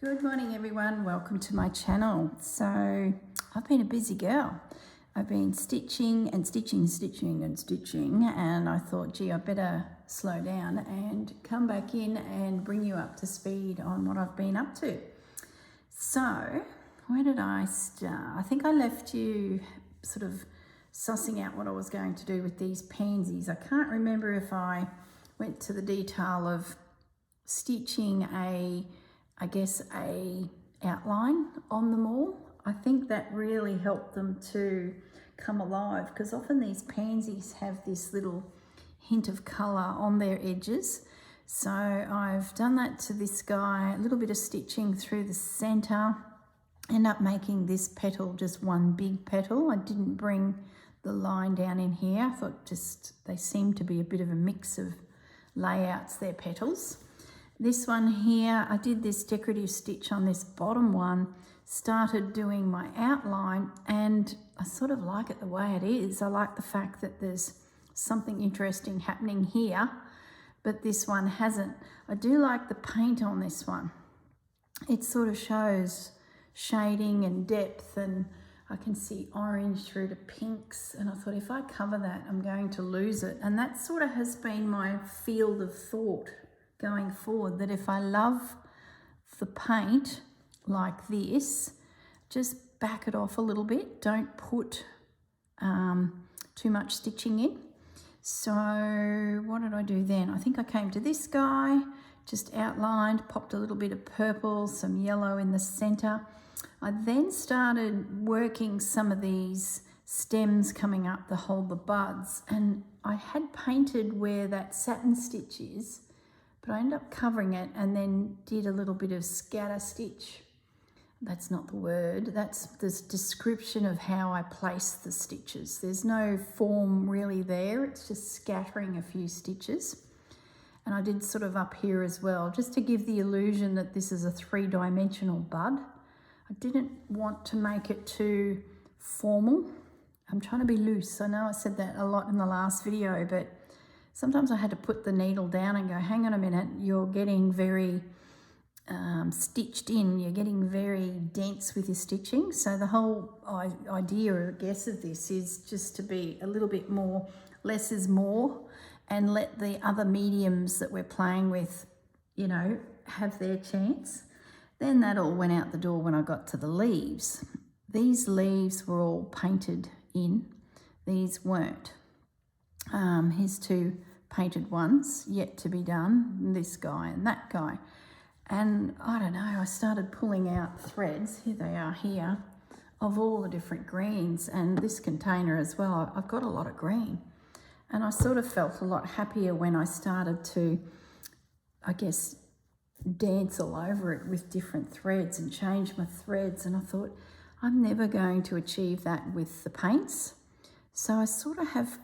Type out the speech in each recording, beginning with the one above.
Good morning everyone, welcome to my channel. So I've been a busy girl. I've been stitching and I thought, gee, I better slow down and come back in and bring you up to speed on what I've been up to. So where did I start? I think I left you sort of sussing out what I was going to do with these pansies. I can't remember if I went to the detail of stitching a outline on them all. I think that really helped them to come alive, because often these pansies have this little hint of colour on their edges. So I've done that to this guy, a little bit of stitching through the centre, end up making this petal just one big petal. I didn't bring the line down in here. I thought just they seem to be a bit of a mix of layouts, their petals. This one here, I did this decorative stitch on this bottom one, started doing my outline, and I sort of like it the way it is. I like the fact that there's something interesting happening here, but this one hasn't. I do like the paint on this one. It sort of shows shading and depth, and I can see orange through to pinks, and I thought if I cover that, I'm going to lose it. And that sort of has been my field of thought going forward, that if I love the paint like this, just back it off a little bit. Don't put too much stitching in. So what did I do then? I think I came to this guy, just outlined, popped a little bit of purple, some yellow in the center. I then started working some of these stems coming up to hold the buds, and I had painted where that satin stitch is, but I ended up covering it and then did a little bit of scatter stitch. That's not the word, that's the description of how I place the stitches. There's no form really there, it's just scattering a few stitches. And I did sort of up here as well, just to give the illusion that this is a three-dimensional bud. I didn't want to make it too formal. I'm trying to be loose. I know I said that a lot in the last video, but sometimes I had to put the needle down and go, hang on a minute, you're getting very stitched in, you're getting very dense with your stitching. So the whole idea, I guess, of this is just to be a little bit more, less is more, and let the other mediums that we're playing with, you know, have their chance. Then that all went out the door when I got to the leaves. These leaves were all painted in, these weren't. Here's two painted ones yet to be done, this guy and that guy. And I don't know, I started pulling out threads, here they are here, of all the different greens, and this container as well. I've got a lot of green, and I sort of felt a lot happier when I started to, I guess, dance all over it with different threads and change my threads. And I thought, I'm never going to achieve that with the paints. So I sort of have,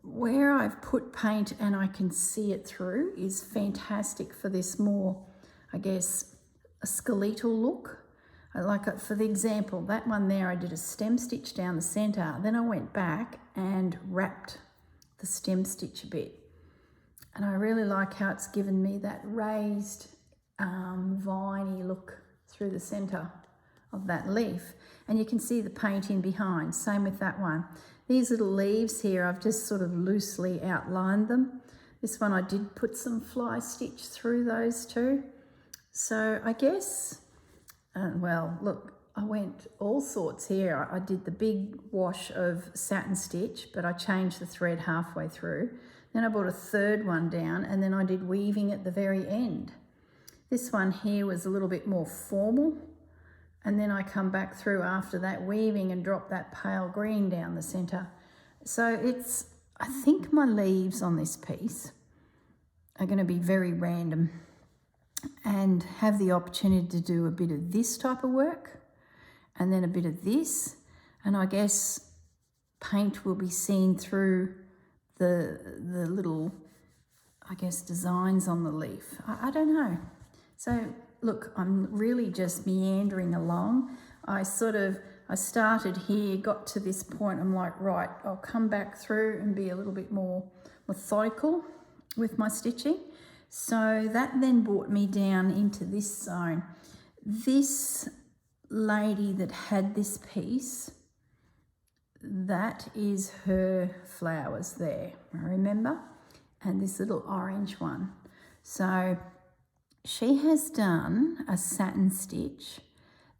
where I've put paint and I can see it through is fantastic for this more, I guess, a skeletal look. Like for the example, that one there, I did a stem stitch down the center, then I went back and wrapped the stem stitch a bit. And I really like how it's given me that raised viney look through the center of that leaf. And you can see the paint in behind, same with that one. These little leaves here, I've just sort of loosely outlined them. This one I did put some fly stitch through those two. So I guess, well, look, I went all sorts here. I did the big wash of satin stitch, but I changed the thread halfway through. Then I brought a third one down, and then I did weaving at the very end. This one here was a little bit more formal, and then I come back through after that weaving and drop that pale green down the center. So it's, I think my leaves on this piece are going to be very random and have the opportunity to do a bit of this type of work and then a bit of this. And I guess paint will be seen through the little, I guess, designs on the leaf. I don't know. So look, I'm really just meandering along. I started here, got to this point, I'm like, right, I'll come back through and be a little bit more methodical with my stitching. So that then brought me down into this zone. This lady that had this piece, that is her flowers there, remember? And this little orange one. So she has done a satin stitch,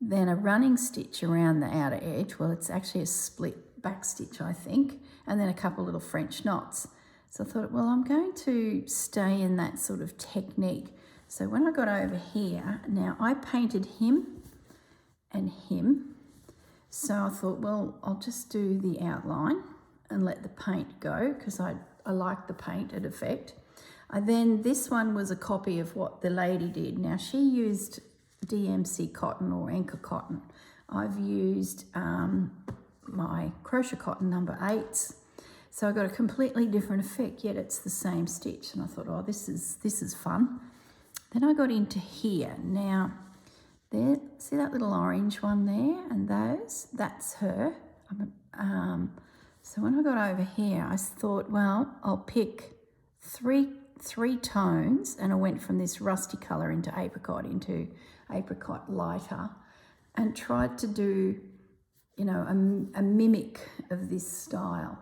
then a running stitch around the outer edge. Well, it's actually a split back stitch, I think, and then a couple little French knots. So I thought, well, I'm going to stay in that sort of technique. So when I got over here, now I painted him and him. So I thought, well, I'll just do the outline and let the paint go because I like the painted effect. And then this one was a copy of what the lady did. Now she used DMC cotton or Anchor cotton. I've used my crochet cotton number 8s. So I got a completely different effect, yet it's the same stitch. And I thought, oh, this is fun. Then I got into here. Now, there, see that little orange one there and those? That's her. So when I got over here, I thought, well, I'll pick three tones, and I went from this rusty colour into apricot lighter, and tried to do, you know, a mimic of this style.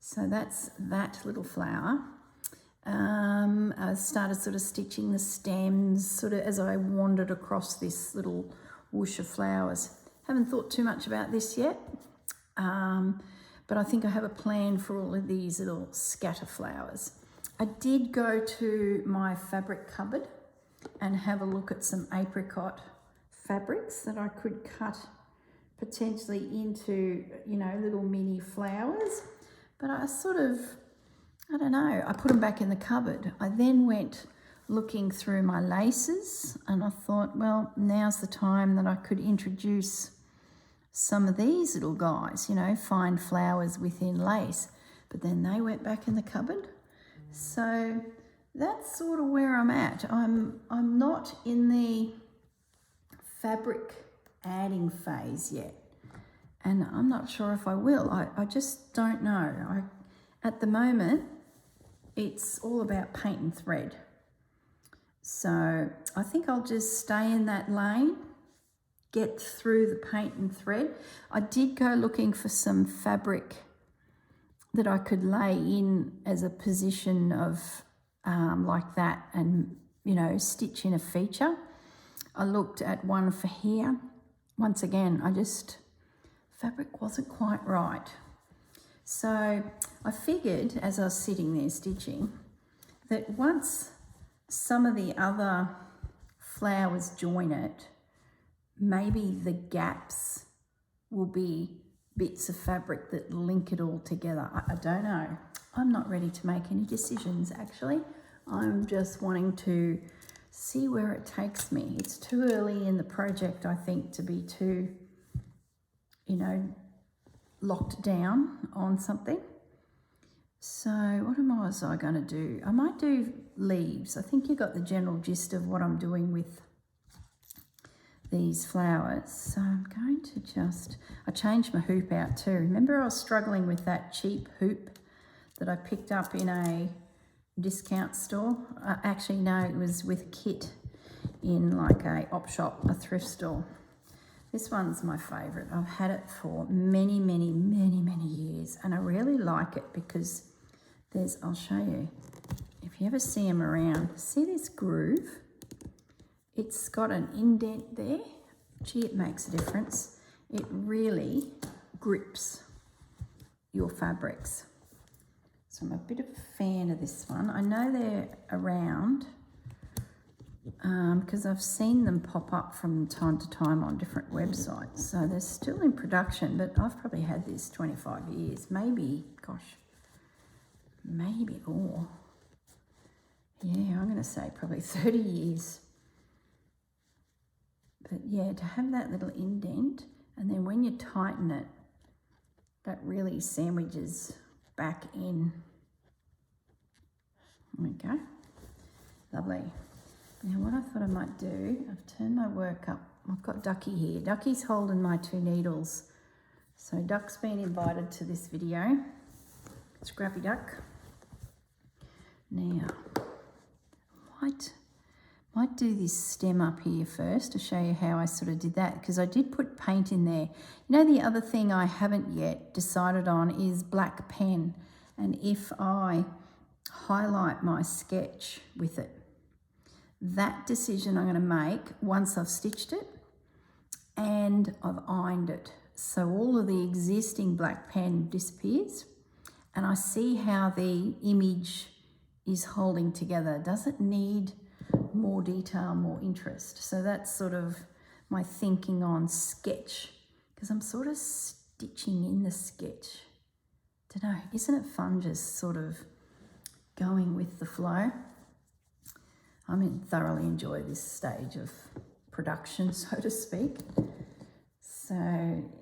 So that's that little flower. I started sort of stitching the stems sort of as I wandered across this little whoosh of flowers. Haven't thought too much about this yet, but I think I have a plan for all of these little scatter flowers. I did go to my fabric cupboard and have a look at some apricot fabrics that I could cut potentially into, you know, little mini flowers. But I sort of, I don't know, I put them back in the cupboard. I then went looking through my laces and I thought, well, now's the time that I could introduce some of these little guys, you know, find flowers within lace. But then they went back in the cupboard. So that's sort of where I'm at. I'm not in the fabric adding phase yet. And I'm not sure if I will. I just don't know. At the moment, it's all about paint and thread. So I think I'll just stay in that lane, get through the paint and thread. I did go looking for some fabric that I could lay in as a position of like that and, you know, stitch in a feature. I looked at one for here. Once again, fabric wasn't quite right. So I figured as I was sitting there stitching that once some of the other flowers join it, maybe the gaps will be bits of fabric that link it all together. I don't know. I'm not ready to make any decisions actually. I'm just wanting to see where it takes me. It's too early in the project, I think, to be too, you know, locked down on something. So what was I going to do? I might do leaves. I think you got the general gist of what I'm doing with these flowers. So I'm going to I changed my hoop out too. Remember I was struggling with that cheap hoop that I picked up in a discount store? Actually, no, it was with a kit in like a op shop, a thrift store. This one's my favourite. I've had it for many years and I really like it because I'll show you. If you ever see them around, see this groove? It's got an indent there. Gee, it makes a difference. It really grips your fabrics. So I'm a bit of a fan of this one. I know they're around because I've seen them pop up from time to time on different websites. So they're still in production, but I've probably had this 25 years, maybe, gosh, maybe more. Yeah, I'm going to say probably 30 years. But yeah, to have that little indent, and then when you tighten it, that really sandwiches back in. There we go. Lovely. Now what I thought I might do, I've turned my work up. I've got Ducky here. Ducky's holding my 2 needles. So Duck's been invited to this video. Scrappy Duck. Now, might do this stem up here first to show you how I sort of did that, because I did put paint in there. You know, the other thing I haven't yet decided on is black pen, and if I highlight my sketch with it. That decision I'm going to make once I've stitched it and I've ironed it. So all of the existing black pen disappears and I see how the image is holding together. Does it need more detail, more interest? So that's sort of my thinking on sketch, because I'm sort of stitching in the sketch. Don't know, isn't it fun just sort of going with the flow? I mean, thoroughly enjoy this stage of production, so to speak. So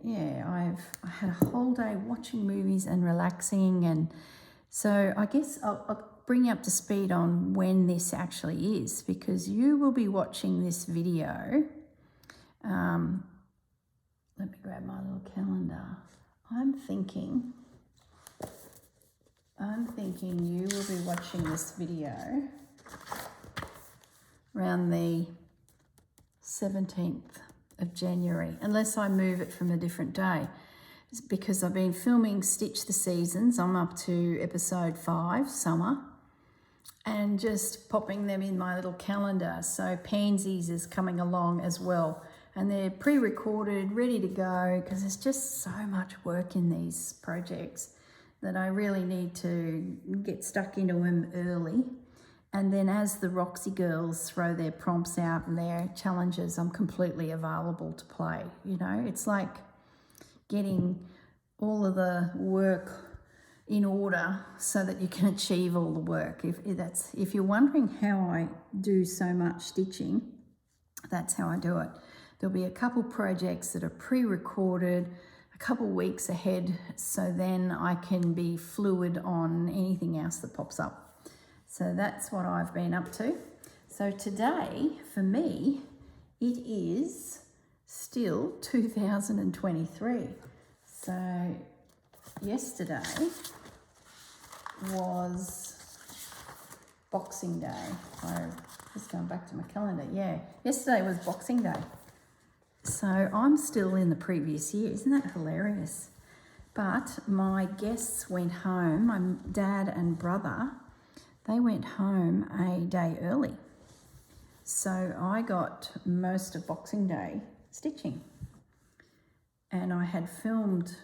yeah, I had a whole day watching movies and relaxing, and so I guess I'll bring you up to speed on when this actually is, because you will be watching this video. Let me grab my little calendar. I'm thinking you will be watching this video around the 17th of January, unless I move it from a different day. It's because I've been filming Stitch the Seasons. I'm up to episode 5, summer, and just popping them in my little calendar. So Pansies is coming along as well, and they're pre-recorded, ready to go, because there's just so much work in these projects that I really need to get stuck into them early. And then as the Roxy girls throw their prompts out and their challenges, I'm completely available to play. You know, it's like getting all of the work in order so that you can achieve all the work. If you're wondering how I do so much stitching, that's how I do it. There'll be a couple projects that are pre-recorded a couple weeks ahead, so then I can be fluid on anything else that pops up. So that's what I've been up to. So today, for me, it is still 2023. So yesterday was Boxing Day. I'm just going back to my calendar. Yeah, yesterday was Boxing Day. So I'm still in the previous year. Isn't that hilarious? But my guests went home, my dad and brother, they went home a day early. So I got most of Boxing Day stitching. And I had filmed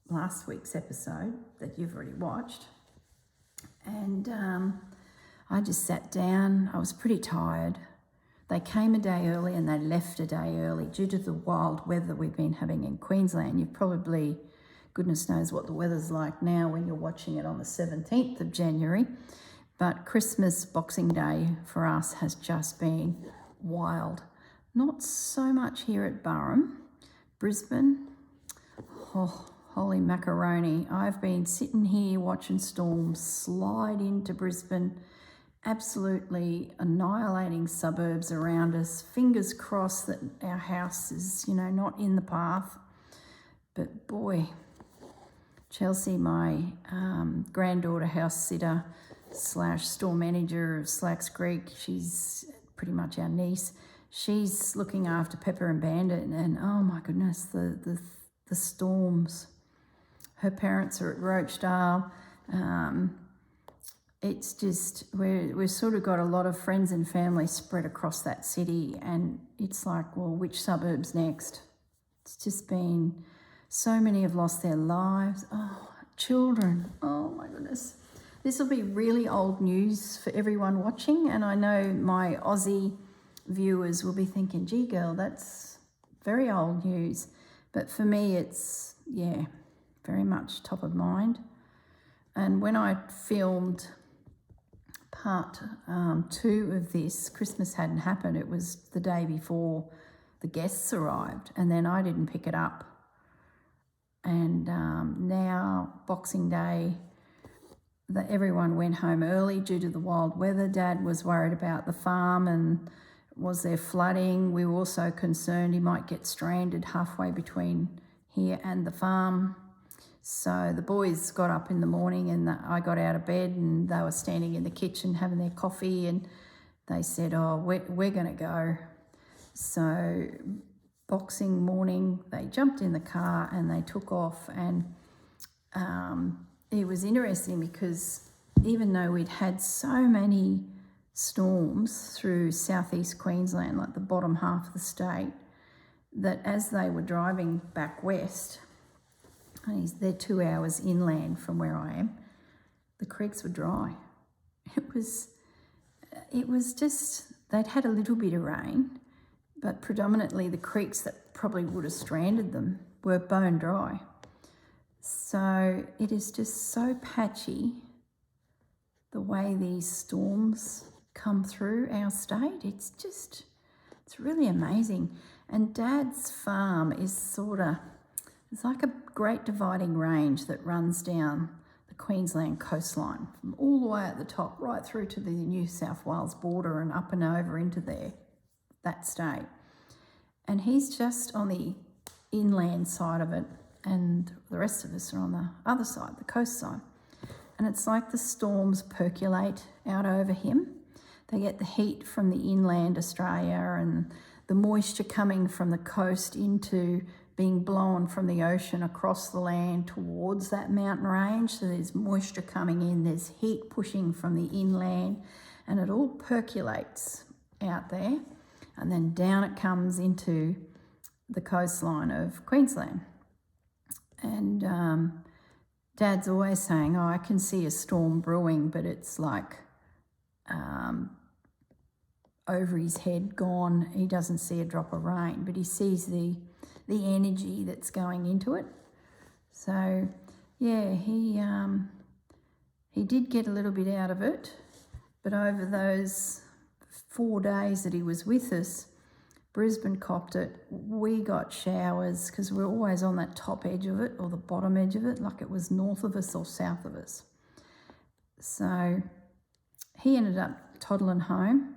last week's episode that you've already watched. And I just sat down. I was pretty tired. They came a day early and they left a day early due to the wild weather we've been having in Queensland. You've probably, goodness knows what the weather's like now when you're watching it on the 17th of January. But Christmas, Boxing Day for us has just been wild. Not so much here at Burrum. Brisbane, oh, holy macaroni. I've been sitting here watching storms slide into Brisbane, absolutely annihilating suburbs around us. Fingers crossed that our house is, you know, not in the path. But boy, Chelsea, my granddaughter house sitter / store manager of Slacks Creek, she's pretty much our niece. She's looking after Pepper and Bandit, and oh my goodness, the storms. Her parents are at Roachdale. It's just, we've sort of got a lot of friends and family spread across that city, and it's like, well, which suburbs next? It's just been, so many have lost their lives. Oh, children, oh my goodness. This will be really old news for everyone watching, and I know my Aussie viewers will be thinking, gee girl, that's very old news. But for me, it's, yeah, very much top of mind. And when I filmed part 2 of this, Christmas hadn't happened. It was the day before the guests arrived, and then I didn't pick it up. And now Boxing Day, everyone went home early due to the wild weather. Dad was worried about the farm and was there flooding. We were also concerned he might get stranded halfway between here and the farm. So the boys got up in the morning and I got out of bed, and they were standing in the kitchen having their coffee, and they said, oh, we're going to go. So Boxing morning, they jumped in the car and they took off. And it was interesting because even though we'd had so many storms through southeast Queensland, like the bottom half of the state, that as they were driving back west, they're 2 hours inland from where I am, the creeks were dry. It was just, they'd had a little bit of rain, but predominantly the creeks that probably would have stranded them were bone dry. So it is just so patchy, the way these storms come through our state. It's really amazing. And Dad's farm is it's like a great dividing range that runs down the Queensland coastline from all the way at the top right through to the New South Wales border and up and over into that state. And he's just on the inland side of it, and the rest of us are on the other side, the coast side. And it's like the storms percolate out over him. They get the heat from the inland Australia and the moisture coming from the coast into being blown from the ocean across the land towards that mountain range. So there's moisture coming in, there's heat pushing from the inland, and it all percolates out there. And then down it comes into the coastline of Queensland. And Dad's always saying, oh, I can see a storm brewing, but it's like over his head, gone. He doesn't see a drop of rain, but he sees the energy that's going into it. So, yeah, he did get a little bit out of it, but over those 4 days that he was with us, Brisbane copped it. We got showers because we're always on that top edge of it or the bottom edge of it, like it was north of us or south of us. So he ended up toddling home,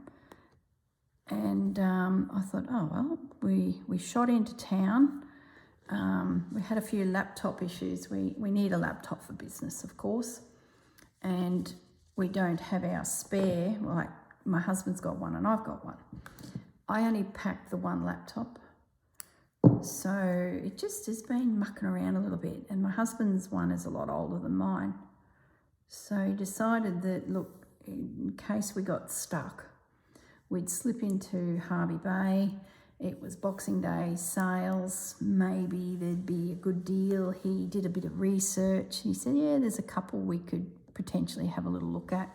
and I thought, oh, well, we shot into town. We had a few laptop issues. We need a laptop for business, of course, and we don't have our spare. Like, my husband's got one and I've got one. I only packed the one laptop, so it just has been mucking around a little bit, and my husband's one is a lot older than mine. So he decided that, look, in case we got stuck, we'd slip into Hervey Bay. It was Boxing Day sales, maybe there'd be a good deal. He did a bit of research. He said, yeah, there's a couple we could potentially have a little look at.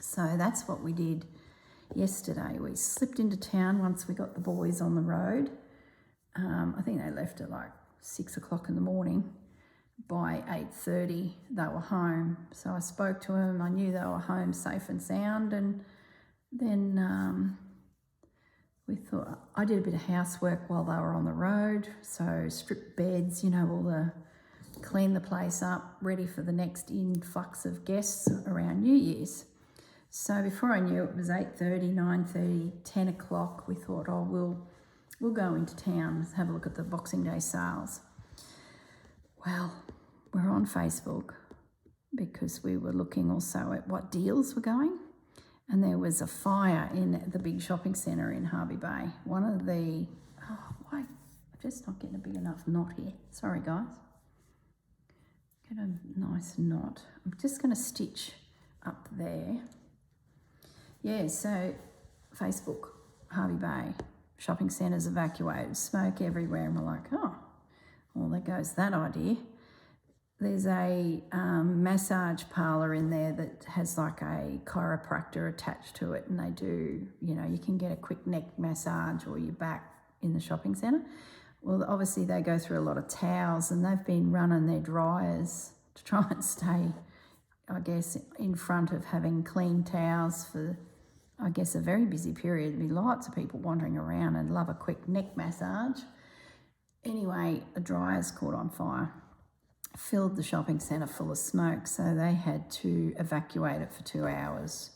So that's what we did yesterday. We slipped into town once we got the boys on the road. I think they left at like 6 o'clock in the morning. By 8:30 they were home. So I spoke to them. I knew they were home safe and sound. And then we thought, I did a bit of housework while they were on the road. So stripped beds, clean the place up, ready for the next influx of guests around New Year's. So before I knew it was 8:30, 9:30, 10 o'clock, we thought, oh, we'll go into town, have a look at the Boxing Day sales. Well, we're on Facebook because we were looking also at what deals were going, and there was a fire in the big shopping centre in Hervey Bay. I'm just not getting a big enough knot here. Sorry, guys. Get a nice knot. I'm just going to stitch up there. Yeah, so Facebook, Hervey Bay, shopping centres evacuated, smoke everywhere, and we're like, oh, well, there goes that idea. There's a massage parlour in there that has like a chiropractor attached to it, and they do, you can get a quick neck massage or your back in the shopping centre. Well, obviously they go through a lot of towels, and they've been running their dryers to try and stay, I guess, in front of having clean towels for, I guess, a very busy period. There'd be lots of people wandering around and love a quick neck massage. Anyway, the dryers caught on fire, filled the shopping centre full of smoke, so they had to evacuate it for 2 hours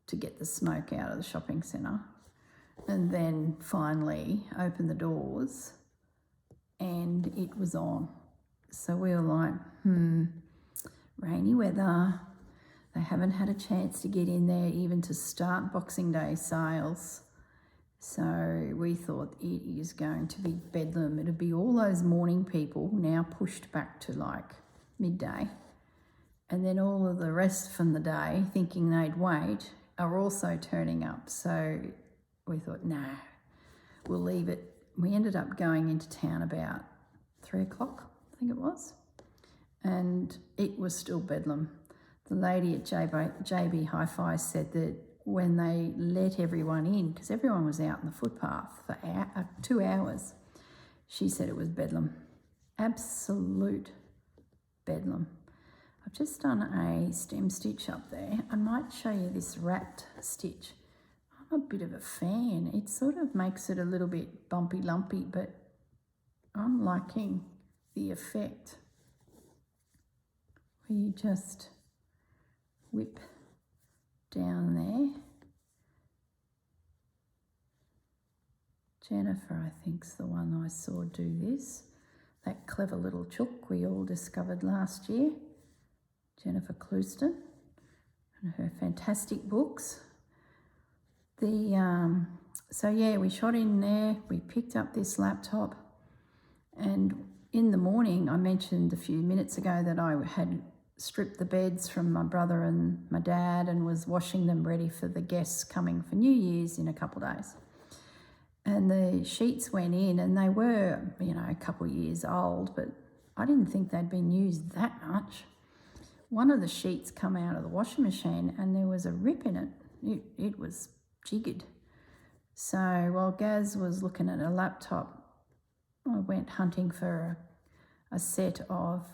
to get the smoke out of the shopping centre, and then finally open the doors, and it was on. So we were like, rainy weather, They haven't had a chance to get in there even to start Boxing Day sales. So we thought it is going to be bedlam. It'll be all those morning people now pushed back to like midday. And then all of the rest from the day, thinking they'd wait, are also turning up. So we thought, no, we'll leave it. We ended up going into town about 3 o'clock, I think it was. And it was still bedlam. The lady at JB Hi-Fi said that when they let everyone in, because everyone was out on the footpath for 2 hours, she said it was bedlam. Absolute bedlam. I've just done a stem stitch up there. I might show you this wrapped stitch. I'm a bit of a fan. It sort of makes it a little bit bumpy lumpy, but I'm liking the effect where you just whip down there. Jennifer, I think's the one I saw do this. That clever little chook we all discovered last year. Jennifer Clouston and her fantastic books. So yeah, we shot in there. We picked up this laptop, and in the morning, I mentioned a few minutes ago that I had stripped the beds from my brother and my dad and was washing them ready for the guests coming for New Year's in a couple of days. And the sheets went in, and they were, you know, a couple of years old, but I didn't think they'd been used that much. One of the sheets come out of the washing machine and there was a rip in it. It was jiggered. So while Gaz was looking at a laptop, I went hunting for a set of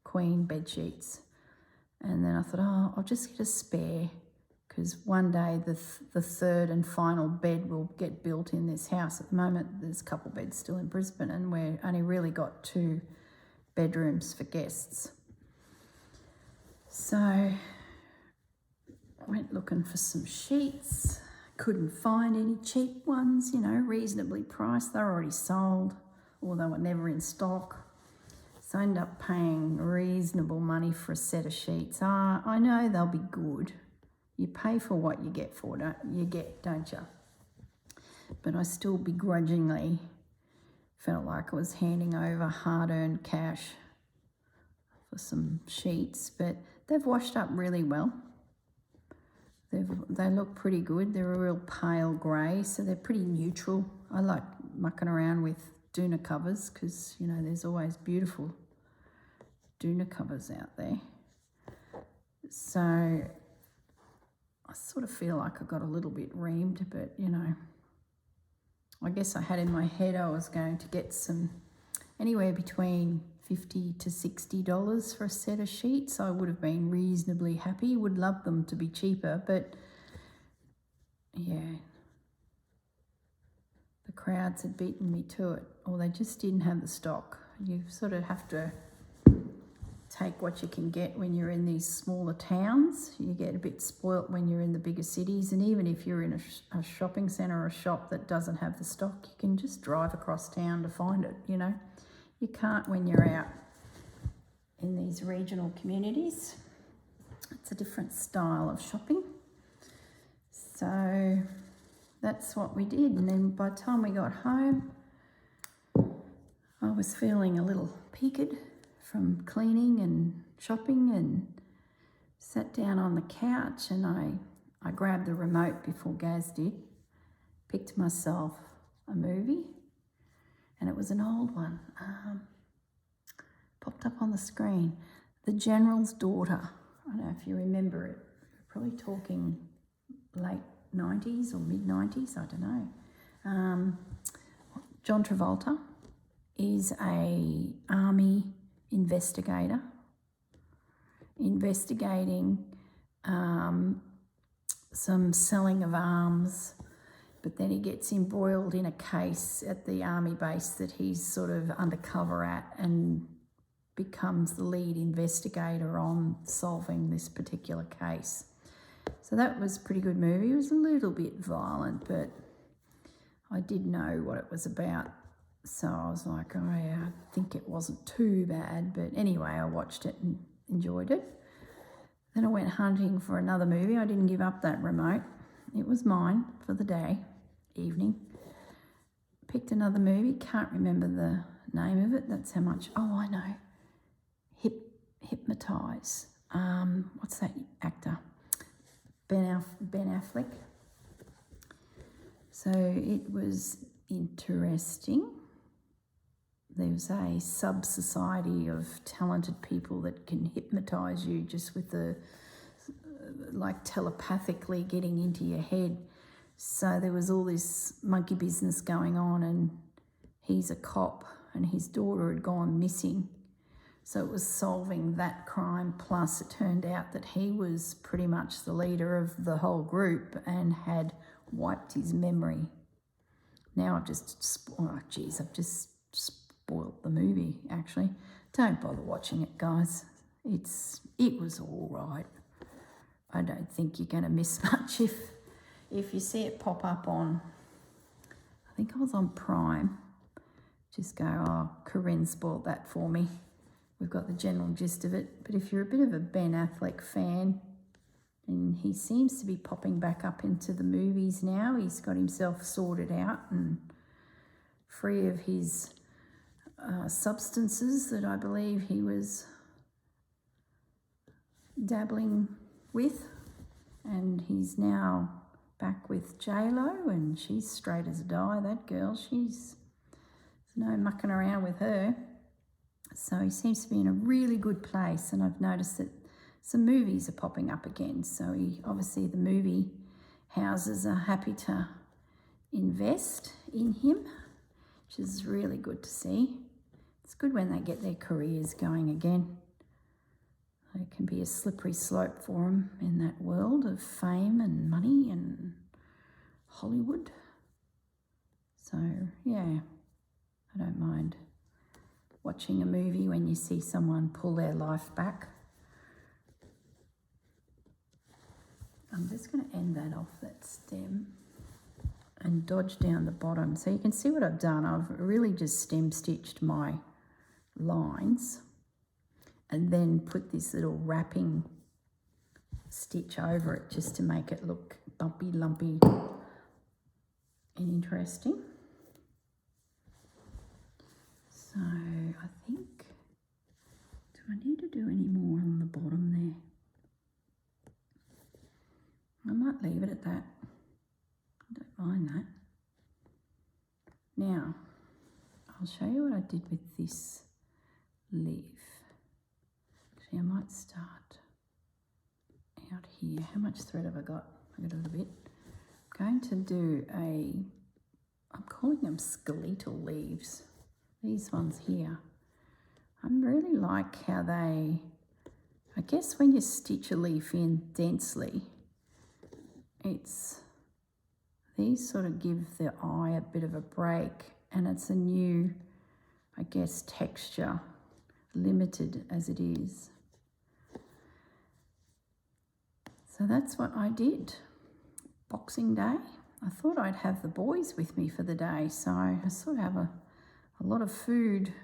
queen bed sheets. And then I thought, oh, I'll just get a spare, because one day the third and final bed will get built in this house. At the moment, there's a couple beds still in Brisbane, and we've only really got 2 bedrooms for guests. So I went looking for some sheets. Couldn't find any cheap ones, you know, reasonably priced. They're already sold, or they were never in stock. So I ended up paying reasonable money for a set of sheets. I know they'll be good. You pay for what you get for, don't you? But I still begrudgingly felt like I was handing over hard-earned cash for some sheets, but they've washed up really well. They look pretty good. They're a real pale grey, so they're pretty neutral. I like mucking around with doona covers because, you know, there's always beautiful doona covers out there. So I sort of feel like I got a little bit reamed, but, you know, I guess I had in my head I was going to get some anywhere between $50 to $60 for a set of sheets. I would have been reasonably happy. Would love them to be cheaper, but yeah, the crowds had beaten me to it, or they just didn't have the stock. You sort of have to take what you can get when you're in these smaller towns. You get a bit spoilt when you're in the bigger cities, and even if you're in a shopping centre or a shop that doesn't have the stock, you can just drive across town to find it, you know. You can't when you're out in these regional communities. It's a different style of shopping. So that's what we did. And then by the time we got home, I was feeling a little peaked from cleaning and shopping, and sat down on the couch, and I grabbed the remote before Gaz did, picked myself a movie. And it was an old one, popped up on the screen. The General's Daughter. I don't know if you remember it. We're probably talking late 90s or mid 90s, I don't know. John Travolta is a army investigator, investigating some selling of arms. But then he gets embroiled in a case at the army base that he's sort of undercover at, and becomes the lead investigator on solving this particular case. So that was a pretty good movie. It was a little bit violent, but I did know what it was about. So I was like, oh yeah, I think it wasn't too bad. But anyway, I watched it and enjoyed it. Then I went hunting for another movie. I didn't give up that remote. It was mine for the day, evening. Picked another movie. Can't remember the name of it. That's how much. Oh, I know. Hypnotize. What's that actor? Ben Affleck. So it was interesting. There's a sub-society of talented people that can hypnotise you just with the, like telepathically getting into your head. So there was all this monkey business going on, and he's a cop and his daughter had gone missing. So it was solving that crime, plus it turned out that he was pretty much the leader of the whole group and had wiped his memory. Now I've just spoiled the movie, actually. Don't bother watching it, guys. It was all right. I don't think you're going to miss much if you see it pop up on, I think I was on Prime. Just go, oh, Corrine spoiled that for me. We've got the general gist of it. But if you're a bit of a Ben Affleck fan, and he seems to be popping back up into the movies now. He's got himself sorted out and free of his substances that I believe he was dabbling with. And he's now back with J-Lo, and she's straight as a die, that girl. There's no mucking around with her. So he seems to be in a really good place, and I've noticed that some movies are popping up again. So obviously the movie houses are happy to invest in him, which is really good to see. It's good when they get their careers going again. It can be a slippery slope for them in that world of fame and money and Hollywood. So yeah, I don't mind watching a movie when you see someone pull their life back. I'm just going to end that off, that stem, and dodge down the bottom. So you can see what I've done. I've really just stem stitched my lines and then put this little wrapping stitch over it just to make it look bumpy, lumpy and interesting. So I think, do I need to do any more on the bottom there? I might leave it at that. I don't mind that. Now, I'll show you what I did with this leaf. Actually, I might start out here. How much thread have I got? I got a little bit. I'm going to do I'm calling them skeletal leaves. These ones here. I really like how I guess when you stitch a leaf in densely, these sort of give the eye a bit of a break, and it's a new, I guess, texture, limited as it is. So that's what I did. Boxing Day. I thought I'd have the boys with me for the day, so I sort of have a lot of food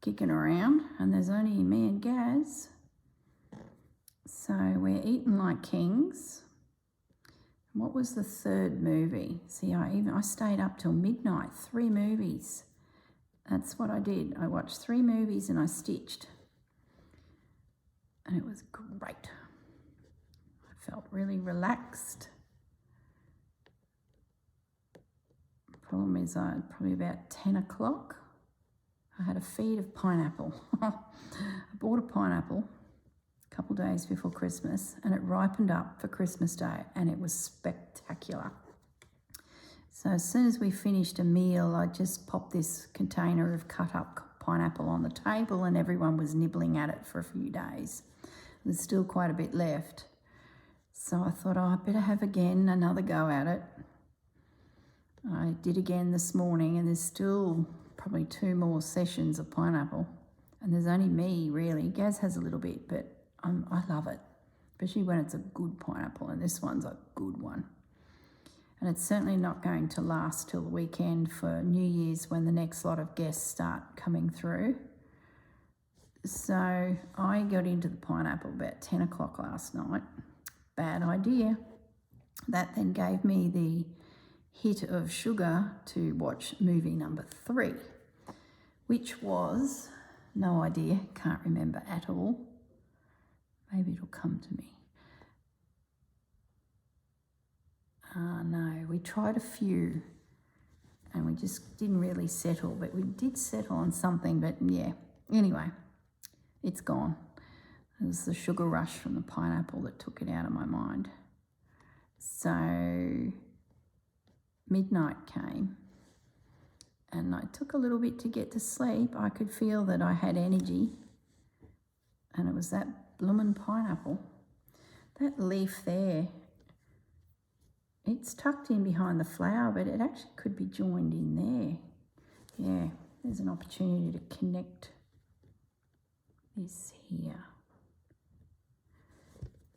kicking around, and there's only me and Gaz. So we're eating like kings. What was the third movie? See, I stayed up till midnight, 3 movies. That's what I did. I watched 3 movies and I stitched. And it was great. I felt really relaxed. The problem is probably about 10 o'clock, I had a feed of pineapple. I bought a pineapple a couple of days before Christmas, and it ripened up for Christmas Day, and it was spectacular. So as soon as we finished a meal, I just popped this container of cut up pineapple on the table, and everyone was nibbling at it for a few days. There's still quite a bit left. So I thought, I better have another go at it. I did again this morning, and there's still probably 2 more sessions of pineapple. And there's only me, really. Gaz has a little bit, but I love it, especially when it's a good pineapple, and this one's a good one. And it's certainly not going to last till the weekend for New Year's, when the next lot of guests start coming through. So I got into the pineapple about 10 o'clock last night. Bad idea. That then gave me the hit of sugar to watch movie number 3, which was, no idea, can't remember at all. Maybe it'll come to me. No, we tried a few and we just didn't really settle, but we did settle on something, but yeah, anyway, it's gone. It was the sugar rush from the pineapple that took it out of my mind. So midnight came and I took a little bit to get to sleep. I could feel that I had energy, and it was that bloomin' pineapple. That leaf there, it's tucked in behind the flower, but it actually could be joined in there. Yeah, there's an opportunity to connect this here.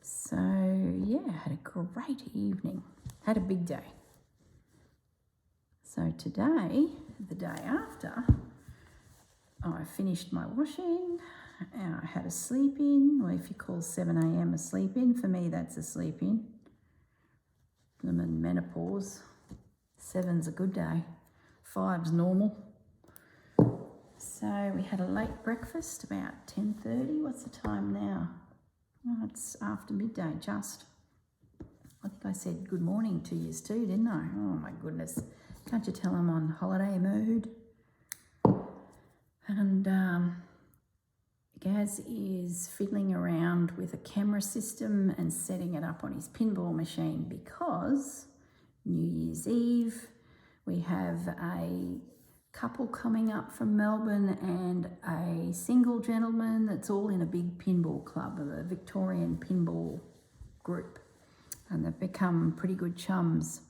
So yeah, had a great evening. Had a big day. So today, the day after, I finished my washing. I had a sleep in, or if you call 7 a.m. a sleep in, for me that's a sleep in. I'm in menopause. 7's a good day. 5's normal. So we had a late breakfast, about 10:30. What's the time now? Oh, it's after midday, just. I think I said good morning to you too, didn't I? Oh my goodness. Can't you tell I'm on holiday mood? And Gaz is fiddling around with a camera system and setting it up on his pinball machine because New Year's Eve we have a couple coming up from Melbourne and a single gentleman that's all in a big pinball club, a Victorian pinball group, and they've become pretty good chums.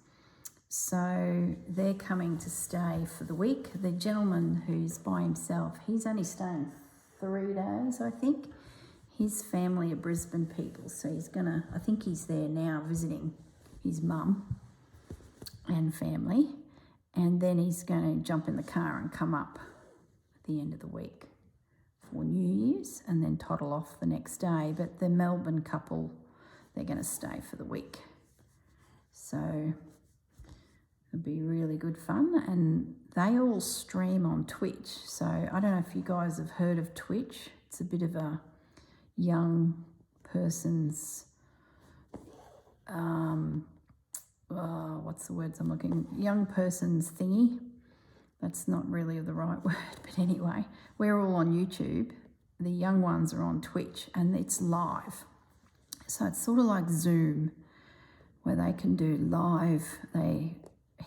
So they're coming to stay for the week. The gentleman who's by himself, he's only staying 3 days, I think. His family are Brisbane people, so he's gonna, I think he's there now visiting his mum and family, and then he's going to jump in the car and come up at the end of the week for New Year's and then toddle off the next day. But the Melbourne couple, they're going to stay for the week. So it'll be really good fun, and they all stream on Twitch. So I don't know if you guys have heard of Twitch. It's a bit of a young person's, what's the words I'm looking, young person's thingy. That's not really the right word, but anyway, we're all on YouTube. The young ones are on Twitch, and it's live. So it's sort of like Zoom, where they can do live.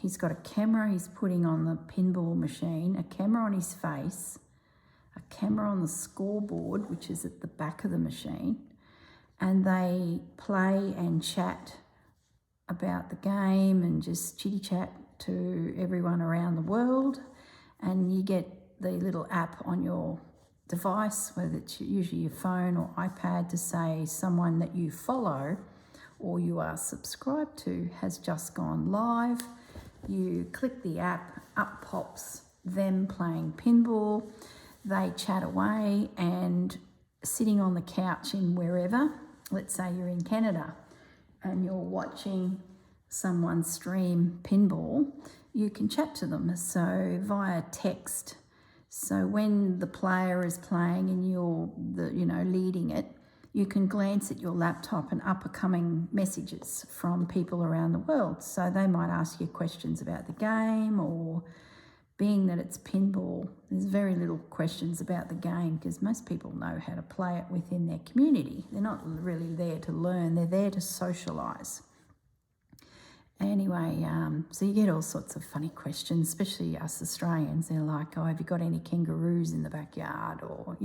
He's got a camera he's putting on the pinball machine, a camera on his face, a camera on the scoreboard, which is at the back of the machine, and they play and chat about the game and just chitty chat to everyone around the world. And you get the little app on your device, whether it's usually your phone or iPad, to say someone that you follow or you are subscribed to has just gone live. You click the app, up pops them playing pinball. They chat away, and sitting on the couch in wherever, let's say you're in Canada and you're watching someone stream pinball, you can chat to them, so via text. So when the player is playing and you're leading it, you can glance at your laptop and upcoming messages from people around the world. So they might ask you questions about the game, or being that it's pinball, there's very little questions about the game because most people know how to play it within their community. They're not really there to learn, they're there to socialise. Anyway, so you get all sorts of funny questions, especially us Australians. They're like, oh, have you got any kangaroos in the backyard? Or,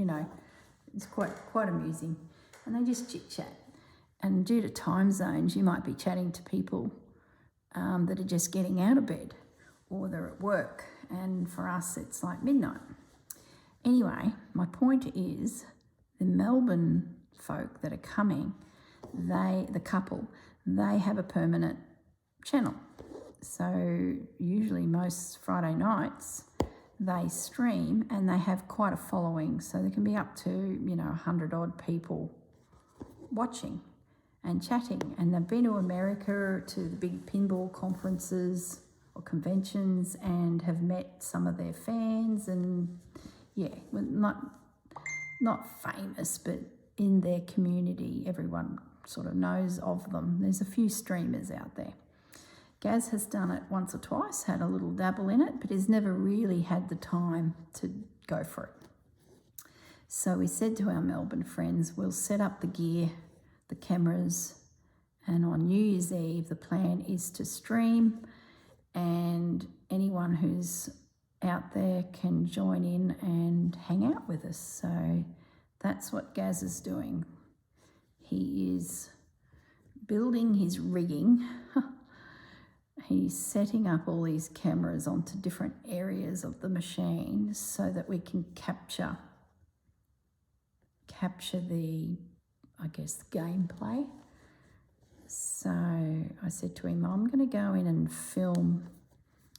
it's quite amusing. And they just chit-chat. And due to time zones, you might be chatting to people that are just getting out of bed, or they're at work. And for us, it's like midnight. Anyway, my point is the Melbourne folk that are coming, the couple, they have a permanent channel. So usually most Friday nights, they stream and they have quite a following. So there can be up to, 100 odd people watching and chatting. And they've been to America to the big pinball conferences or conventions and have met some of their fans. And yeah, not famous, but in their community, everyone sort of knows of them. There's a few streamers out there. Gaz has done it once or twice, had a little dabble in it, but has never really had the time to go for it. So we said to our Melbourne friends, we'll set up the gear, the cameras, and on New Year's Eve, the plan is to stream, and anyone who's out there can join in and hang out with us. So that's what Gaz is doing. He is building his rigging. He's setting up all these cameras onto different areas of the machine so that we can capture the, I guess, gameplay. So I said to him, I'm going to go in and film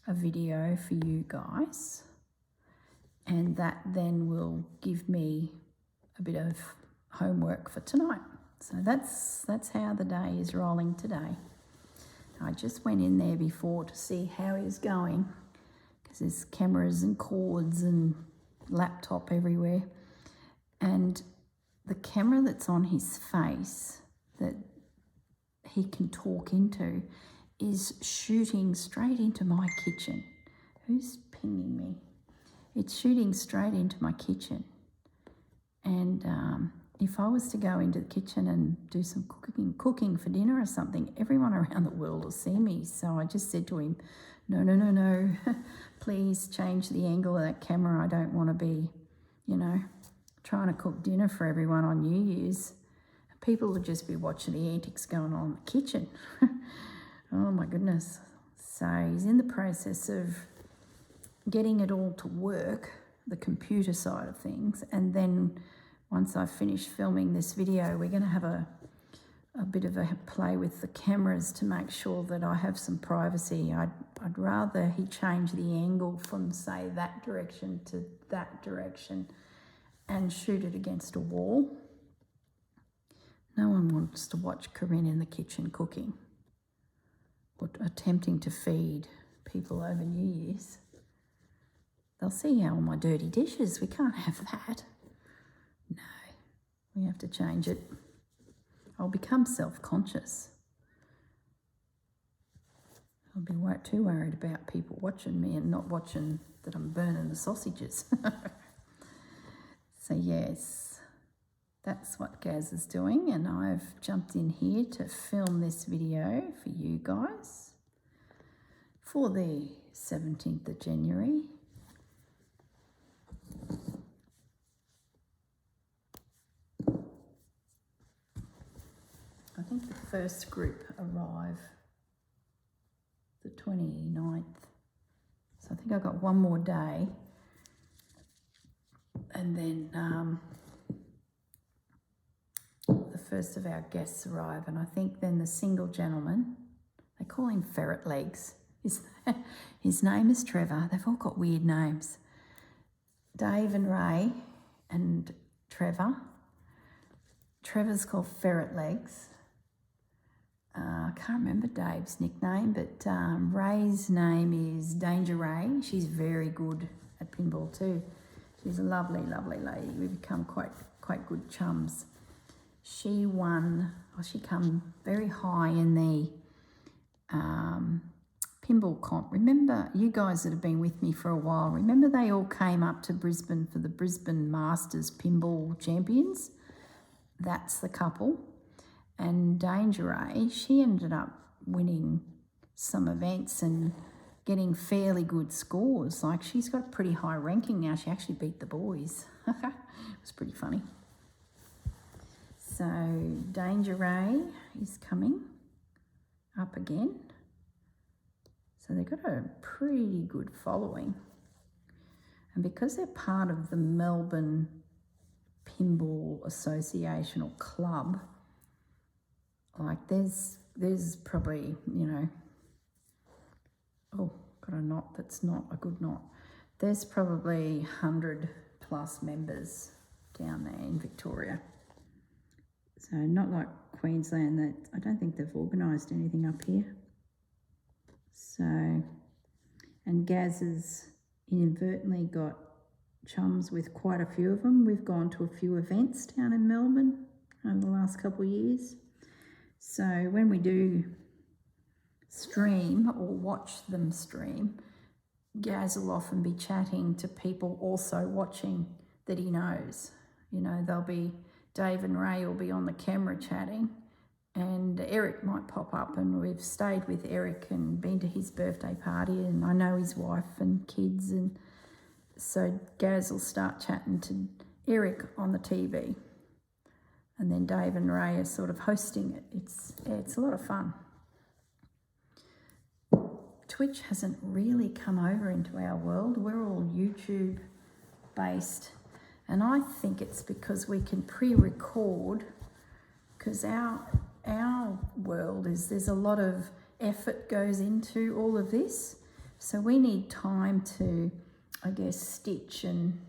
a video for you guys, and that then will give me a bit of homework for tonight. So that's how the day is rolling today. I just went in there before to see how he's going, because there's cameras and cords and laptop everywhere. And the camera that's on his face that he can talk into is shooting straight into my kitchen. Who's pinging me? It's shooting straight into my kitchen. And if I was to go into the kitchen and do some cooking for dinner or something, everyone around the world will see me. So I just said to him, no, please change the angle of that camera. I don't want to be, trying to cook dinner for everyone on New Year's. People would just be watching the antics going on in the kitchen. Oh my goodness. So he's in the process of getting it all to work, the computer side of things, and then once I finish filming this video, we're going to have a bit of a play with the cameras to make sure that I have some privacy. I'd rather he change the angle from, say, that direction to that direction and shoot it against a wall. No one wants to watch Corrine in the kitchen cooking or attempting to feed people over New Year's. They'll see all my dirty dishes. We can't have that. No, we have to change it. I'll become self-conscious. I'll be too worried about people watching me and not watching that I'm burning the sausages. So yes, that's what Gaz is doing, and I've jumped in here to film this video for you guys for the 17th of January. I think the first group arrive the 29th. So I think I've got one more day. And then the first of our guests arrive. And I think then the single gentleman, they call him Ferret Legs. His name is Trevor. They've all got weird names. Dave and Ray and Trevor. Trevor's called Ferret Legs. I can't remember Dave's nickname, but Ray's name is Danger Ray. She's very good at pinball too. She's a lovely, lovely lady. We've become quite good chums. She come very high in the pinball comp. Remember, you guys that have been with me for a while, remember they all came up to Brisbane for the Brisbane Masters Pinball Champions? That's the couple. And Danger Ray, she ended up winning some events and getting fairly good scores. Like, she's got a pretty high ranking now. She actually beat the boys. It was pretty funny. So Danger Ray is coming up again. So they've got a pretty good following. And because they're part of the Melbourne Pinball Association or Club, like there's probably, oh, got a knot that's not a good knot. There's probably 100 plus members down there in Victoria. So not like Queensland, that I don't think they've organised anything up here. So, and Gaz has inadvertently got chums with quite a few of them. We've gone to a few events down in Melbourne over the last couple of years. So when we do stream or watch them stream, Gaz will often be chatting to people also watching that he knows. You know, they'll be, Dave and Ray will be on the camera chatting, and Eric might pop up, and we've stayed with Eric and been to his birthday party, and I know his wife and kids, and so Gaz will start chatting to Eric on the TV, and then Dave and Ray are sort of hosting it. It's a lot of fun. Twitch hasn't really come over into our world. We're all YouTube based, and I think it's because we can pre-record, because our world is, there's a lot of effort goes into all of this, so we need time to, I guess, stitch and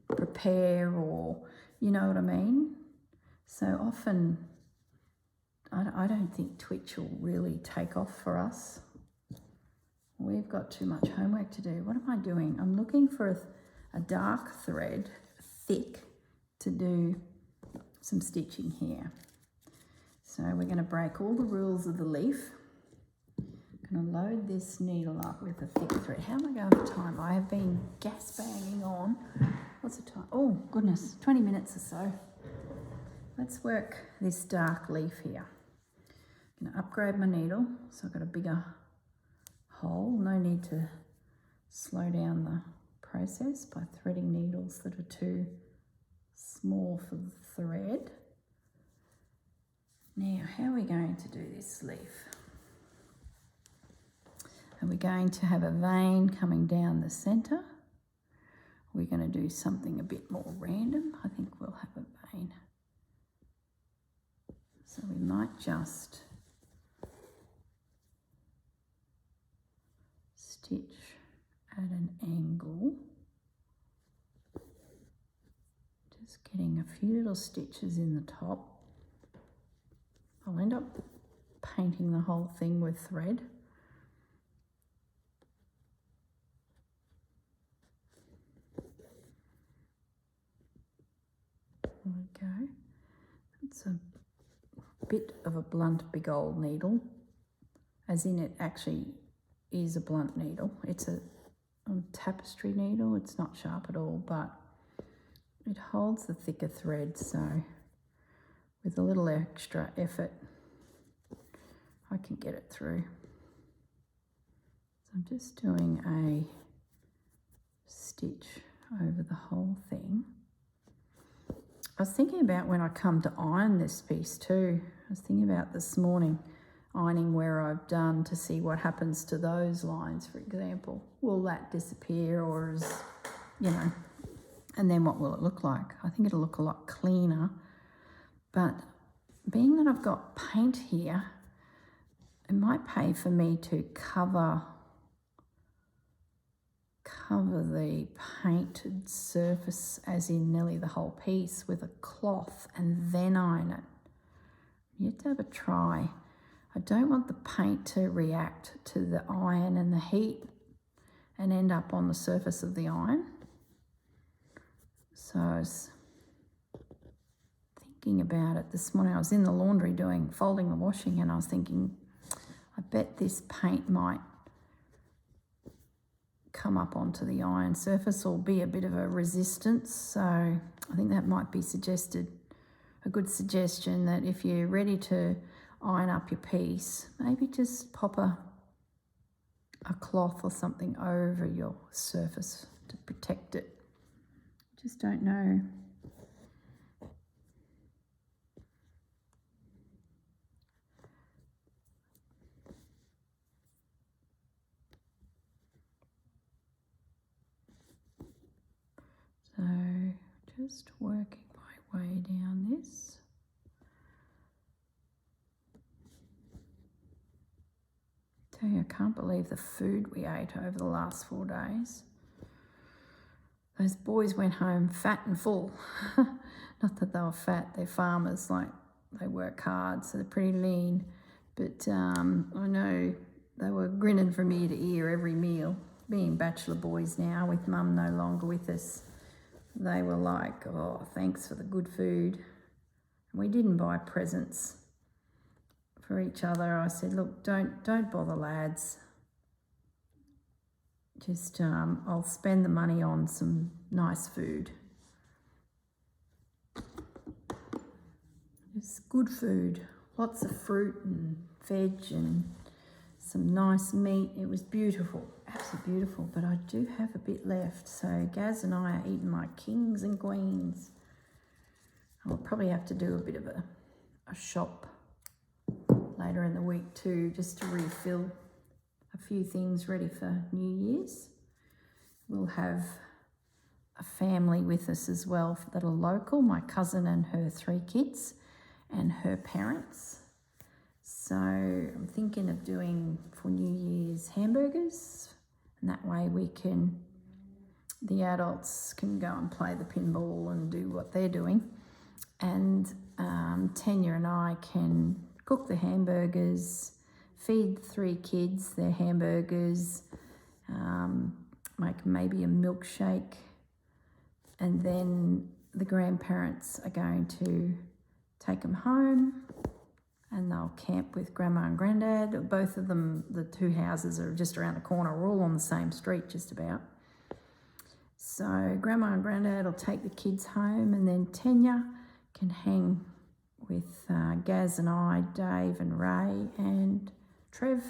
prepare, or you know what I mean. So often I don't think Twitch will really take off for us. We've got too much homework to do. What am I doing? I'm looking for a dark thread, thick, to do some stitching here. So we're going to break all the rules of the leaf. I'm going to load this needle up with a thick thread. How am I going for time? I have been gas banging on. What's the time? Oh, goodness, 20 minutes or so. Let's work this dark leaf here. I'm going to upgrade my needle, so I've got a bigger hole. No need to slow down the process by threading needles that are too small for the thread. Now, how are we going to do this leaf? Are we going to have a vein coming down the centre? We're going to do something a bit more random. I think we'll have a vein. So we might just stitch at an angle. Just getting a few little stitches in the top. I'll end up painting the whole thing with thread. There we go. It's a bit of a blunt big old needle, as in it actually is a blunt needle. It's a tapestry needle. It's not sharp at all, but it holds the thicker thread, so with a little extra effort I can get it through. So I'm just doing a stitch over the whole thing. I was thinking about when I come to iron this piece too. I was thinking about this morning ironing where I've done to see what happens to those lines, for example. Will that disappear, or is, you know, and then what will it look like? I think it'll look a lot cleaner. But being that I've got paint here, it might pay for me to cover the painted surface, as in nearly the whole piece, with a cloth and then iron it. You have to have a try. I don't want the paint to react to the iron and the heat and end up on the surface of the iron. So I was thinking about it this morning. I was in the laundry folding the washing, and I was thinking, I bet this paint might come up onto the iron surface or be a bit of a resistance. So I think that might be a good suggestion, that if you're ready to iron up your piece, maybe just pop a cloth or something over your surface to protect it. Just don't know. So just working my way down this. I tell you, I can't believe the food we ate over the last 4 days. those boys went home fat and full. Not that they were fat, they're farmers, like they work hard, so they're pretty lean. But I know they were grinning from ear to ear every meal. Being bachelor boys now, with mum no longer with us, they were like, oh, thanks for the good food. And we didn't buy presents for each other. I said, look, don't bother, lads. Just I'll spend the money on some nice food. Just good food, lots of fruit and veg and some nice meat. It was beautiful, absolutely beautiful, but I do have a bit left. So Gaz and I are eating like kings and queens. I'll probably have to do a bit of a shop later in the week too, just to refill a few things ready for New Year's. We'll have a family with us as well that are local, my cousin and her 3 kids and her parents. So I'm thinking of doing for New Year's hamburgers, and that way the adults can go and play the pinball and do what they're doing, and Tanya and I can cook the hamburgers, feed the 3 kids their hamburgers, make maybe a milkshake, and then the grandparents are going to take them home and they'll camp with Grandma and Granddad. Both of them, the 2 houses are just around the corner. We're all on the same street just about. So Grandma and Granddad will take the kids home, and then Tanya can hang with Gaz and I, Dave and Ray and Trev,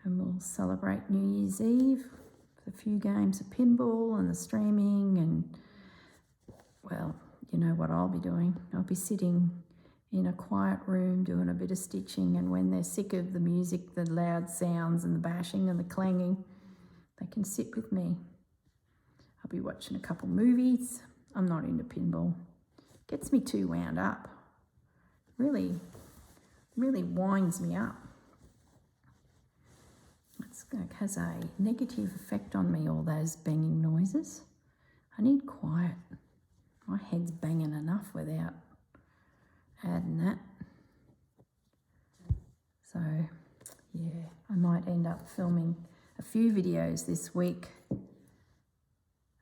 and we'll celebrate New Year's Eve with a few games of pinball and the streaming, and well, you know what I'll be doing. I'll be sitting in a quiet room doing a bit of stitching, and when they're sick of the music, the loud sounds and the bashing and the clanging, they can sit with me. I'll be watching a couple movies. I'm not into pinball. Gets me too wound up. Really winds me up. It has a negative effect on me, all those banging noises. I need quiet. My head's banging enough without adding that. So, yeah, I might end up filming a few videos this week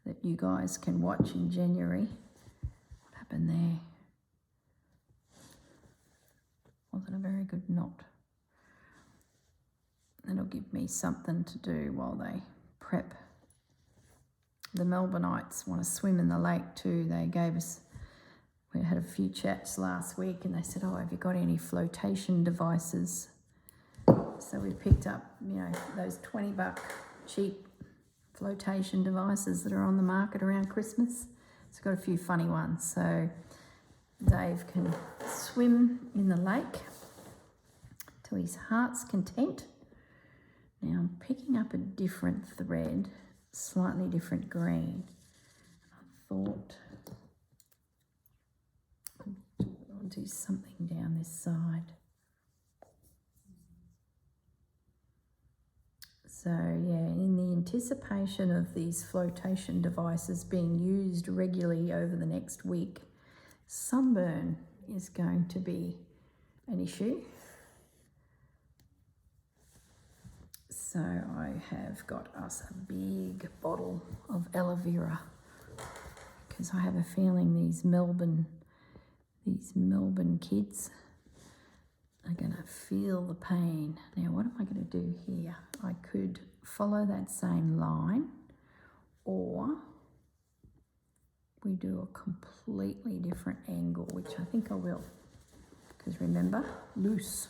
that you guys can watch in January. What happened there? Wasn't a very good knot. It'll give me something to do while they prep. The Melbourneites want to swim in the lake too. We had a few chats last week, and they said, oh, have you got any flotation devices? So we picked up, those $20 cheap flotation devices that are on the market around Christmas. It's got a few funny ones. So Dave can swim in the lake to his heart's content. Now I'm picking up a different thread, slightly different green. I thought I'll do something down this side. So yeah, in the anticipation of these flotation devices being used regularly over the next week, sunburn is going to be an issue. So I have got us a big bottle of aloe vera, because I have a feeling these Melbourne kids are going to feel the pain. Now, what am I going to do here? I could follow that same line, or we do a completely different angle, which I think I will, because remember, loose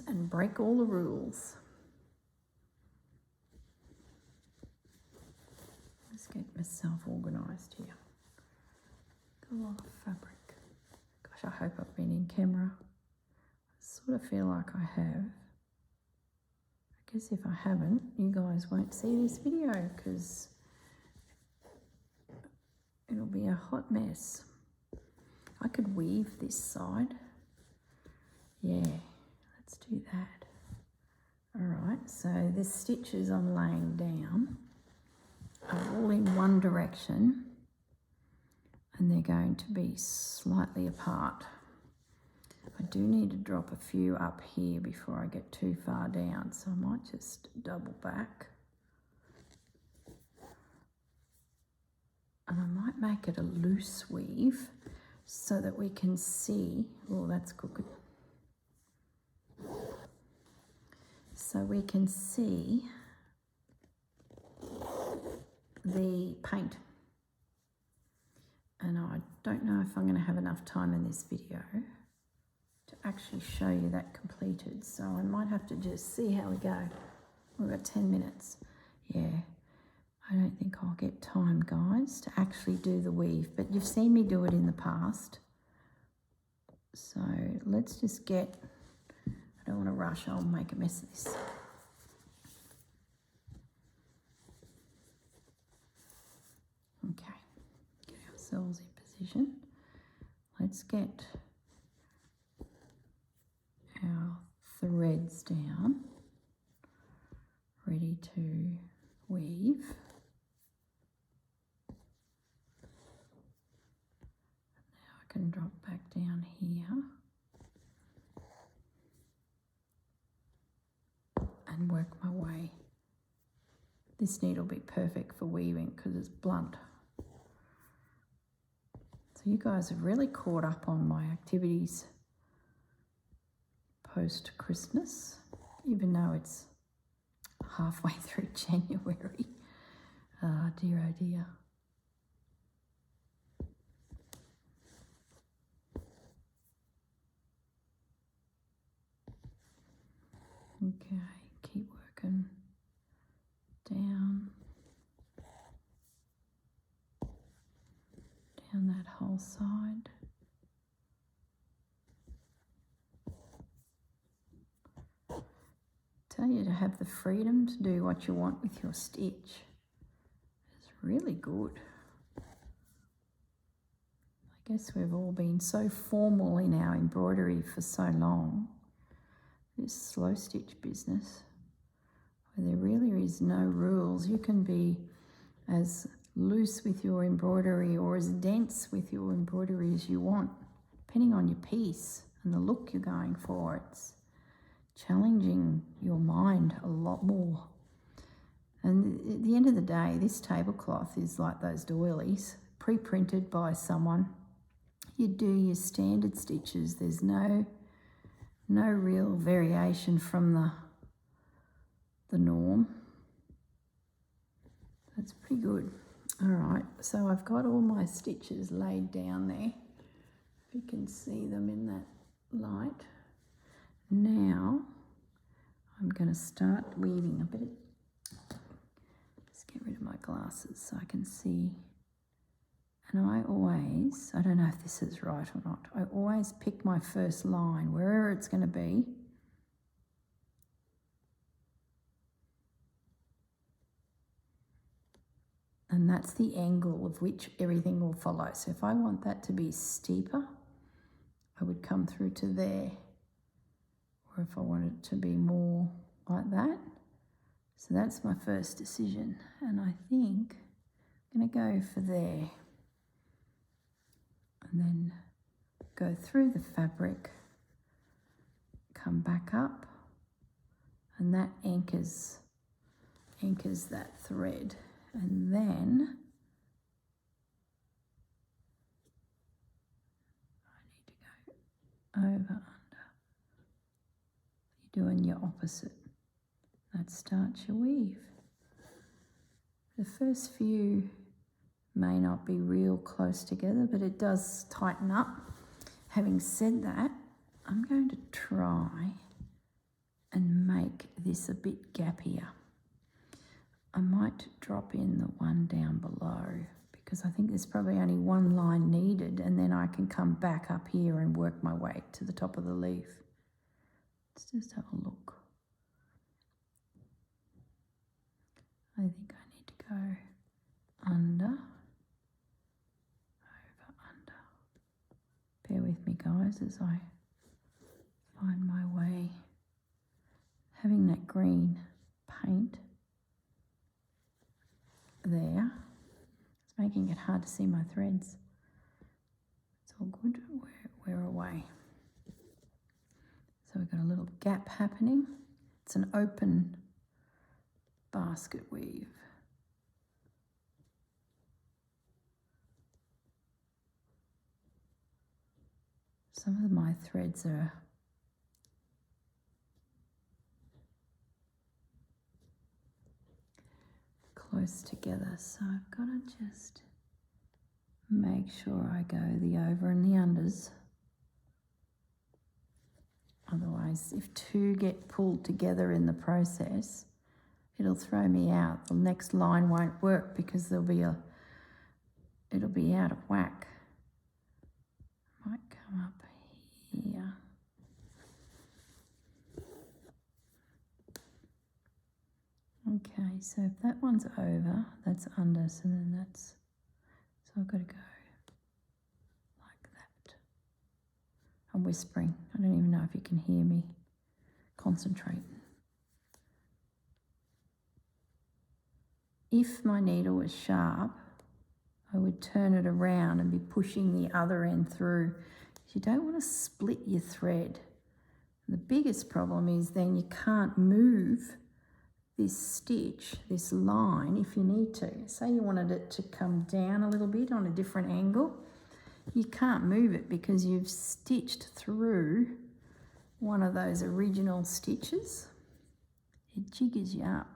and break all the rules. Let's get myself organised here. Got a lot of fabric. Gosh, I hope I've been in camera. I sort of feel like I have. I guess if I haven't, you guys won't see this video because it'll be a hot mess. I could weave this side. Yeah, let's do that. All right, so the stitches I'm laying down are all in one direction and they're going to be slightly apart. I do need to drop a few up here before I get too far down, so I might just double back. And I might make it a loose weave so that we can see, oh, that's crooked. So we can see the paint. And I don't know if I'm going to have enough time in this video to actually show you that completed. So I might have to just see how we go. We've got 10 minutes. Yeah, I don't think I'll get time, guys, to actually do the weave. But you've seen me do it in the past. So let's just get, I don't want to rush, I'll make a mess of this. Okay, get ourselves in position. Let's get our threads down, ready to weave. Now I can drop back down here and work my way. This needle will be perfect for weaving because it's blunt. So you guys have really caught up on my activities post-Christmas, even though it's halfway through January. Ah, dear, oh dear. Okay, keep working down that whole side. Tell you to have the freedom to do what you want with your stitch. It's really good. I guess we've all been so formal in our embroidery for so long. This slow stitch business, where there really is no rules. You can be as loose with your embroidery or as dense with your embroidery as you want, depending on your piece and the look you're going for. It's challenging your mind a lot more. And at the end of the day, this tablecloth is like those doilies, pre-printed by someone. You do your standard stitches. There's no real variation from the norm. That's pretty good. All right, so I've got all my stitches laid down there. If you can see them in that light. Now I'm going to start weaving a bit. Let's get rid of my glasses so I can see. And I don't know if this is right or not, I always pick my first line, wherever it's going to be. And that's the angle of which everything will follow. So if I want that to be steeper, I would come through to there. Or if I want it to be more like that. So that's my first decision. And I think I'm going to go for there. And then go through the fabric, come back up, and that anchors that thread. And then I need to go over, under. You're doing your opposite. That starts your weave. The first few may not be real close together, but it does tighten up. Having said that, I'm going to try and make this a bit gappier. I might drop in the one down below because I think there's probably only one line needed, and then I can come back up here and work my way to the top of the leaf. Let's just have a look. I think I need to go under, over, under. Bear with me, guys, as I find my way. Having that green paint, there. It's making it hard to see my threads. It's all good. We're away. So we've got a little gap happening. It's an open basket weave. Some of my threads are close together, so I've got to just make sure I go the over and the unders. Otherwise, if two get pulled together in the process, it'll throw me out. The next line won't work because it'll be out of whack. Might come up here. Okay, so if that one's over, that's under, so then that's, so I've got to go like that. I'm whispering. I don't even know if you can hear me. Concentrate. If my needle was sharp, I would turn it around and be pushing the other end through. You don't want to split your thread. The biggest problem is then you can't move this stitch, this line, if you need to. Say you wanted it to come down a little bit on a different angle. You can't move it because you've stitched through one of those original stitches. It jiggers you up.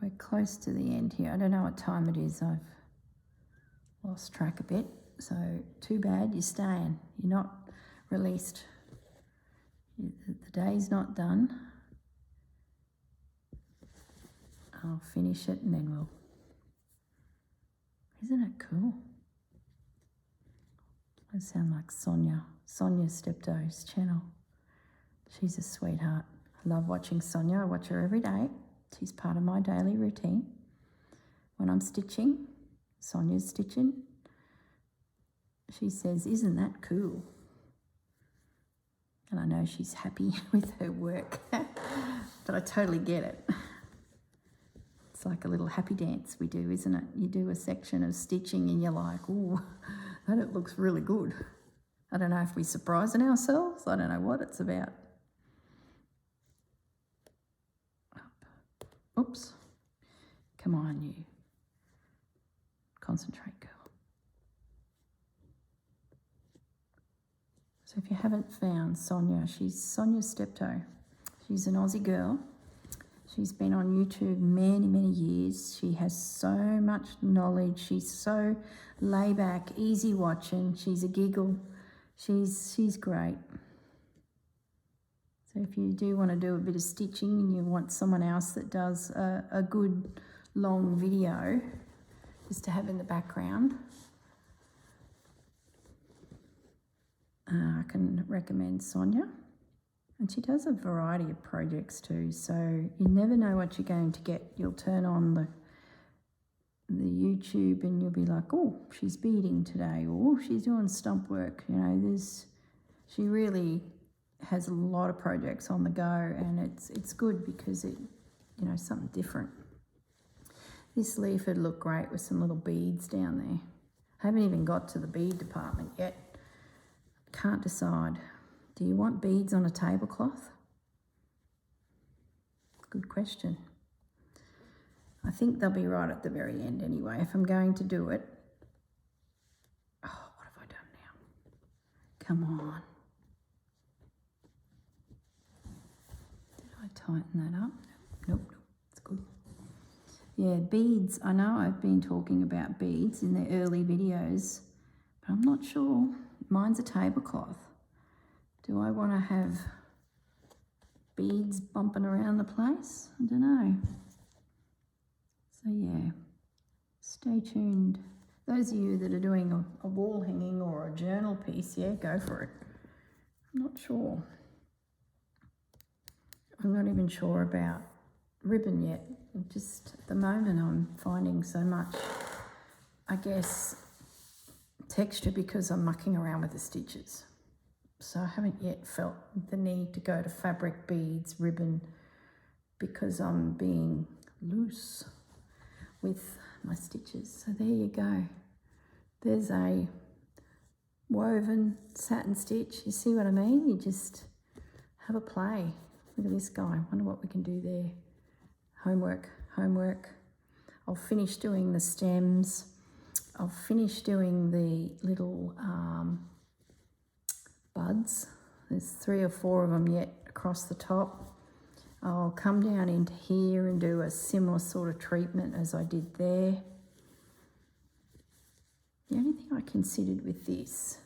We're close to the end here. I don't know what time it is. I've lost track a bit. So too bad, you're staying. You're not released. The day's not done. I'll finish it and then we'll... Isn't it cool? I sound like Sonia Steptoe's channel. She's a sweetheart. I love watching Sonia. I watch her every day. She's part of my daily routine. When I'm stitching, Sonia's stitching. She says, "Isn't that cool?" And I know she's happy with her work, but I totally get it. It's like a little happy dance we do, isn't it? You do a section of stitching and you're like, "Oh, that looks really good." I don't know if we're surprising ourselves. I don't know what it's about. Oops. Come on, you. Concentrate, girl. So if you haven't found Sonia, she's Sonia Steptoe. She's an Aussie girl. She's been on YouTube many, many years. She has so much knowledge. She's so laid back, easy watching. She's a giggle. She's great. So if you do want to do a bit of stitching and you want someone else that does a good long video just to have in the background, I can recommend Sonia. And she does a variety of projects too, so you never know what you're going to get. You'll turn on the YouTube and you'll be like, "Oh, she's beading today," or "Oh, she's doing stump work." You know, she really has a lot of projects on the go, and it's good because it, you know, something different. This leaf would look great with some little beads down there. I haven't even got to the bead department yet. Can't decide. Do you want beads on a tablecloth? Good question. I think they'll be right at the very end anyway, if I'm going to do it. Oh, what have I done now? Come on. Did I tighten that up? Nope, it's good. Yeah, beads. I know I've been talking about beads in the early videos, but I'm not sure. Mine's a tablecloth. Do I want to have beads bumping around the place? I don't know. So yeah, stay tuned. Those of you that are doing a wall hanging or a journal piece, yeah, go for it. I'm not sure. I'm not even sure about ribbon yet. Just at the moment I'm finding so much, I guess, texture because I'm mucking around with the stitches. So I haven't yet felt the need to go to fabric, beads, ribbon, because I'm being loose with my stitches. So there you go. There's a woven satin stitch. You see what I mean? You just have a play. Look at this guy. Wonder what we can do there. Homework, homework. I'll finish doing the stems. I'll finish doing the little buds. There's 3 or 4 of them yet across the top. I'll come down into here and do a similar sort of treatment as I did there. The only thing I considered with this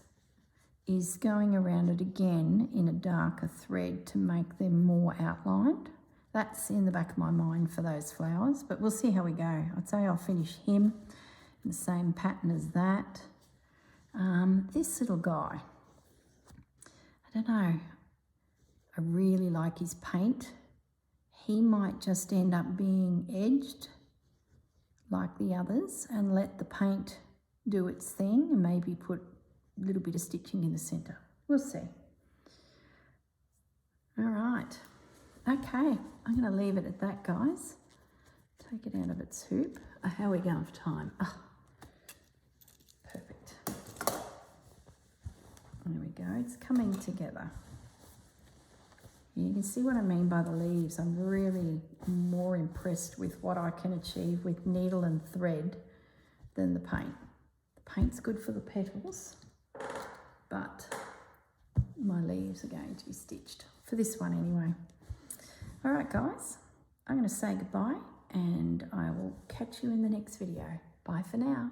is going around it again in a darker thread to make them more outlined. That's in the back of my mind for those flowers, but we'll see how we go. I'd say I'll finish him in the same pattern as that. This little guy, I don't know, I really like his paint. He might just end up being edged like the others and let the paint do its thing and maybe put a little bit of stitching in the centre. We'll see. All right. Okay, I'm going to leave it at that, guys. Take it out of its hoop. How are we going for time? Oh, perfect. There we go. It's coming together. You can see what I mean by the leaves. I'm really more impressed with what I can achieve with needle and thread than the paint. The paint's good for the petals, but my leaves are going to be stitched, for this one anyway. All right, guys, I'm going to say goodbye and I will catch you in the next video. Bye for now.